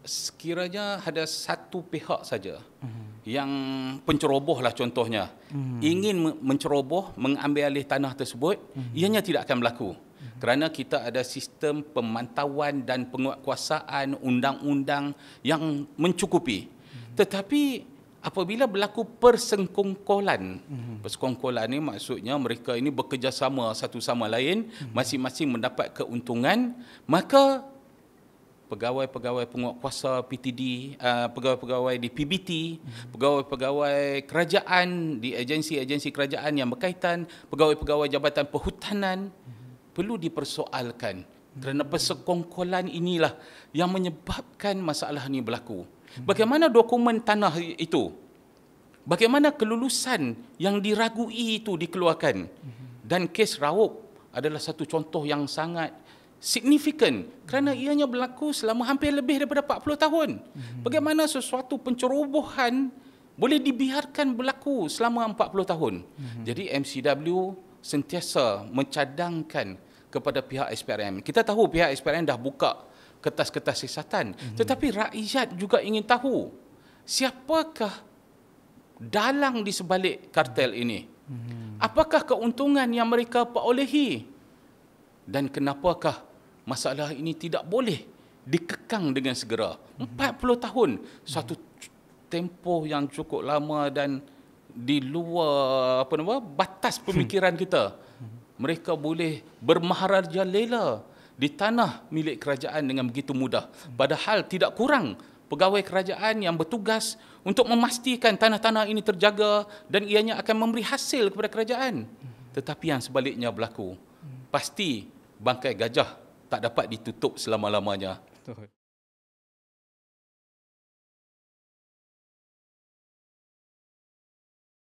sekiranya ada satu pihak saja yang penceroboh lah contohnya, ingin menceroboh, mengambil alih tanah tersebut, ianya tidak akan berlaku. Kerana kita ada sistem pemantauan dan penguatkuasaan undang-undang yang mencukupi. Tetapi apabila berlaku persekongkolan, persekongkolan ini maksudnya mereka ini bekerjasama satu sama lain, masing-masing mendapat keuntungan, maka pegawai-pegawai penguatkuasa PTD, pegawai-pegawai di PBT, pegawai-pegawai kerajaan di agensi-agensi kerajaan yang berkaitan, pegawai-pegawai Jabatan Perhutanan perlu dipersoalkan. Kerana persekongkolan inilah yang menyebabkan masalah ini berlaku. Bagaimana dokumen tanah itu? Bagaimana kelulusan yang diragui itu dikeluarkan? Dan kes Raub adalah satu contoh yang sangat signifikan kerana ianya berlaku selama hampir lebih daripada 40 tahun. Bagaimana sesuatu pencerobohan boleh dibiarkan berlaku selama 40 tahun? Jadi MCW sentiasa mencadangkan kepada pihak SPRM. Kita tahu pihak SPRM dah buka kertas-kertas siasatan, tetapi rakyat juga ingin tahu siapakah dalang di sebalik kartel ini. Apakah keuntungan yang mereka perolehi? Dan kenapakah masalah ini tidak boleh dikekang dengan segera? 40 tahun, satu tempoh yang cukup lama dan di luar batas pemikiran kita. Mereka boleh bermaharaja lela di tanah milik kerajaan dengan begitu mudah. Padahal tidak kurang pegawai kerajaan yang bertugas untuk memastikan tanah-tanah ini terjaga dan ianya akan memberi hasil kepada kerajaan. Tetapi yang sebaliknya berlaku. Pasti bangkai gajah tak dapat ditutup selama-lamanya.